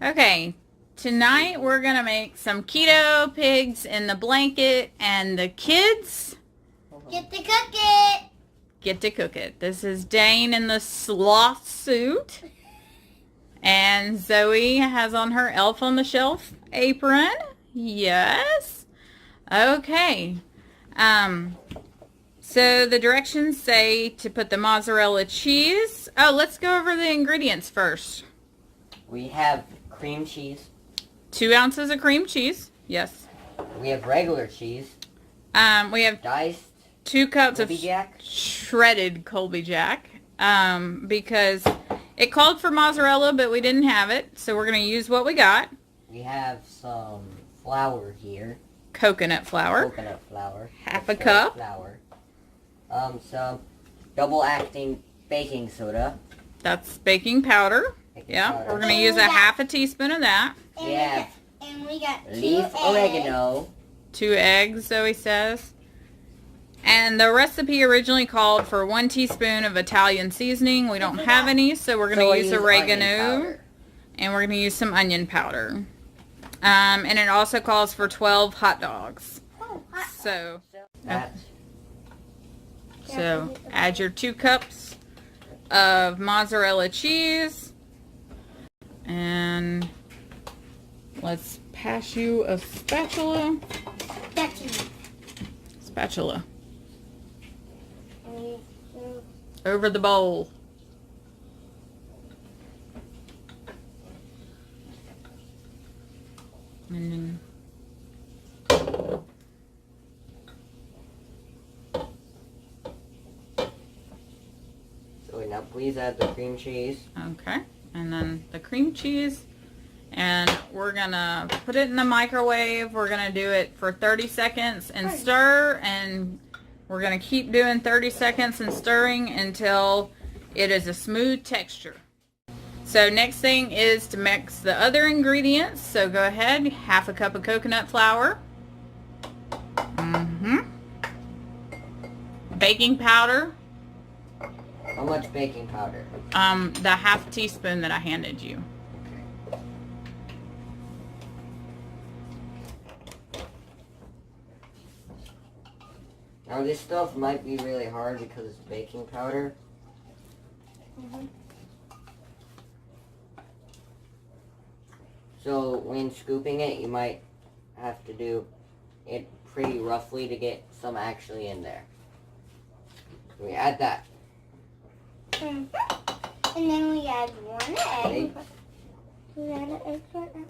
Okay, tonight we're gonna make some keto pigs in the blanket, and the kids get to cook it. Get to cook it. This is Dane in the sloth suit, and Zoe has on her Elf on the Shelf apron. Yes. Okay. So the directions say to put the mozzarella cheese. Oh, let's go over the ingredients first. We have cream cheese. 2 ounces of cream cheese. Yes. We have regular cheese. We have Diced 2 cups Colby of Jack. shredded Colby Jack. Because it called for mozzarella, but we didn't have it, so we're gonna use what we got. We have some flour here. Coconut flour. Coconut flour. Half a cup. Flour. Some double acting baking soda. That's baking powder. Yeah, we're gonna use a half a teaspoon of that. And we got 2 leaf eggs. oregano. 2 eggs, Zoe says. And the recipe originally called for 1 teaspoon of Italian seasoning. We don't have any, so we're gonna use oregano, and we're gonna use some onion powder. And it also calls for 12 hot dogs. Oh, hot. So add your 2 cups of mozzarella cheese, and let's pass you a spatula. Spatula. Over the bowl. And then So now please add the cream cheese. okay, and then the cream cheese, and we're gonna put it in the microwave. We're gonna do it for 30 seconds and stir, and we're gonna keep doing 30 seconds and stirring until it is a smooth texture. So next thing is to mix the other ingredients. So go ahead, half a cup of coconut flour. Baking powder. How much baking powder? The half teaspoon that I handed you. Now this stuff might be really hard because it's baking powder. So when scooping it, you might have to do it pretty roughly to get some actually in there. So we add that. And then we add 1 egg. We add an egg right now.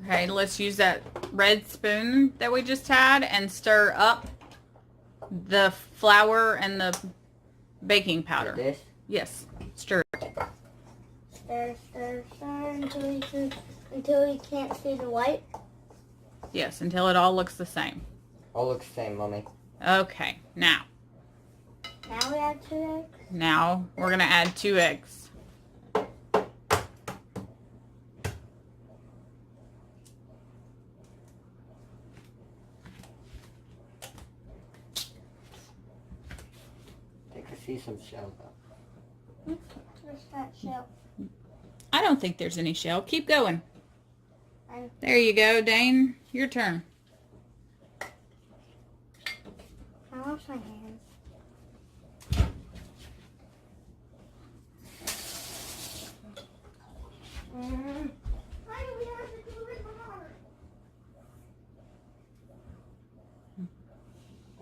Okay, let's use that red spoon that we just had and stir up the flour and the baking powder. Like this? Yes, stir it. Stir, stir, stir until you can't see the white. Yes, until it all looks the same. All looks the same, Mommy. Okay, now Now we add 2 eggs. Now we're gonna add 2 eggs. I think I see some shell though. Where's that shell? I don't think there's any shell. Keep going. There you go, Dane. Your turn. I wash my hands. Why do we have to do it hard?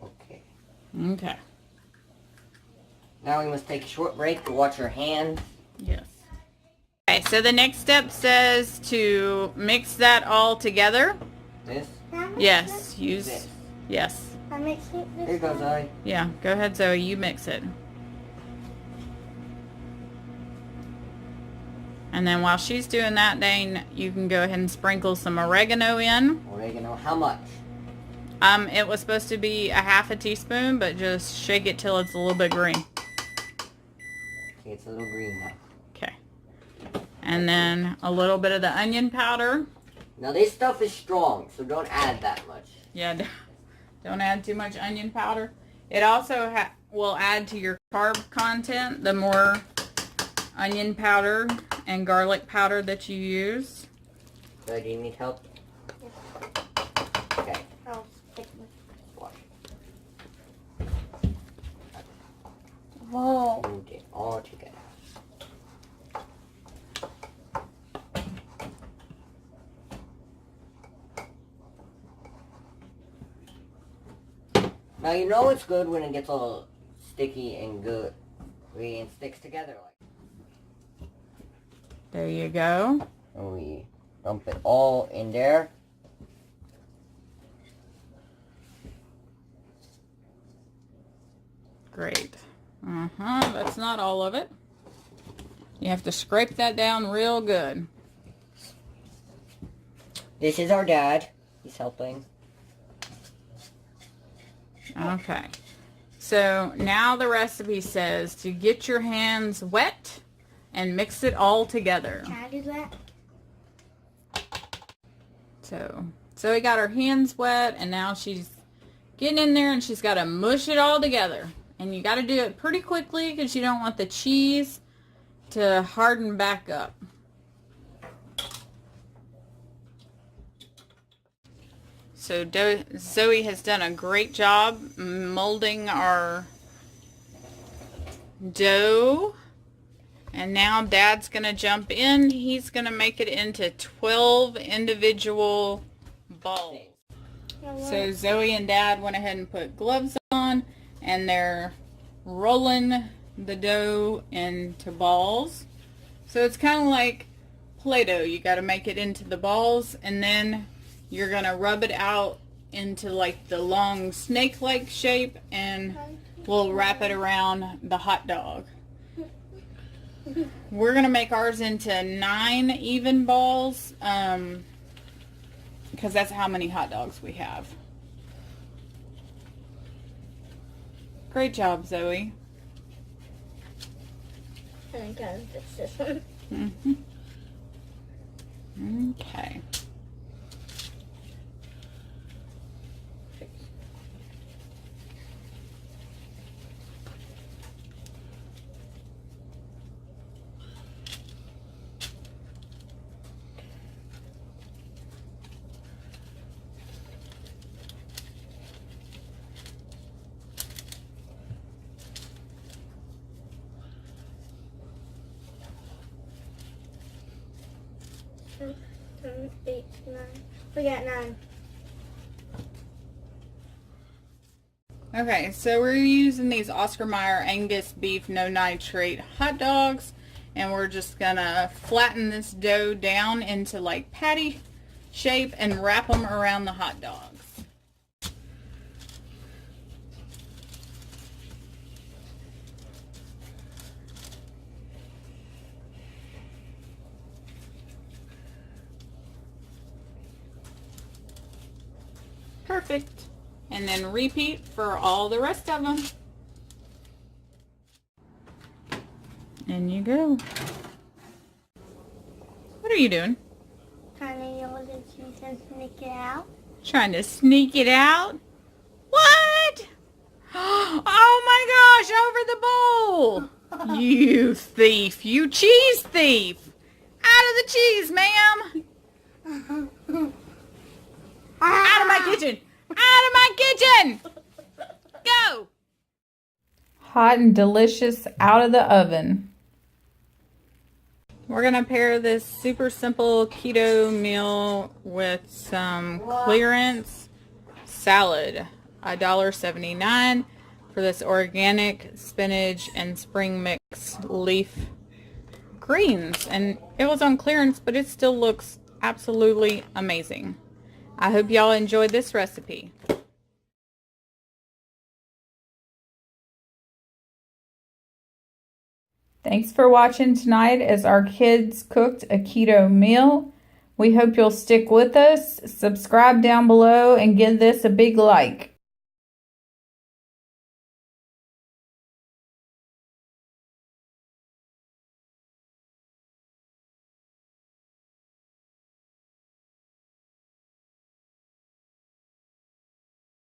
Okay. Okay. Now we must take a short break to wash our hands. Yes. Okay, so the next step says to mix that all together. This? Yes, use. This. Yes. I mix it this Here goes time. I. Yeah, go ahead, Zoe. You mix it. And then while she's doing that, Dane, you can go ahead and sprinkle some oregano in. Oregano, how much? It was supposed to be a half a teaspoon, but just shake it till it's a little bit green. Okay, it's a little green now. Okay. And then a little bit of the onion powder. Now this stuff is strong, so don't add that much. Yeah, don't add too much onion powder. It also will add to your carb content the more onion powder and garlic powder that you use. So do you need help? Okay. I'll stick with. Whoa. Moved it all together. Now you know it's good when it gets all sticky and good. And sticks together like. There you go. And we dump it all in there. Great. That's not all of it. You have to scrape that down real good. This is our dad. He's helping. Okay. So now the recipe says to get your hands wet and mix it all together. Can I do that? So we got her hands wet, and now she's getting in there and she's got to mush it all together. And you got to do it pretty quickly because you don't want the cheese to harden back up. So Zoe has done a great job molding our dough. And now Dad's going to jump in. He's going to make it into 12 individual balls. So Zoe and Dad went ahead and put gloves on, and they're rolling the dough into balls. So it's kind of like Play-Doh. You got to make it into the balls, and then you're going to rub it out into like the long snake-like shape, and we'll wrap it around the hot dog. We're going to make ours into 9 even balls, because that's how many hot dogs we have. Great job, Zoe. I'm gonna fix this one. Okay. Seven, 8, 9. We got 9. Okay, so we're using these Oscar Mayer Angus beef no nitrate hot dogs, and we're just gonna flatten this dough down into like patty shape and wrap them around the hot dogs. Perfect. And then repeat for all the rest of them. In you go. What are you doing? Trying to use the cheese and sneak it out. Trying to sneak it out? What? Oh my gosh, over the bowl! You thief, you cheese thief! Out of the cheese, ma'am! Out of my kitchen! Out of my kitchen! Go! Hot and delicious out of the oven. We're gonna pair this super simple keto meal with some clearance salad. $1.79 for this organic spinach and spring mix leaf greens. And it was on clearance, but it still looks absolutely amazing. I hope y'all enjoyed this recipe. Thanks for watching tonight as our kids cooked a keto meal. We hope you'll stick with us, subscribe down below, and give this a big like.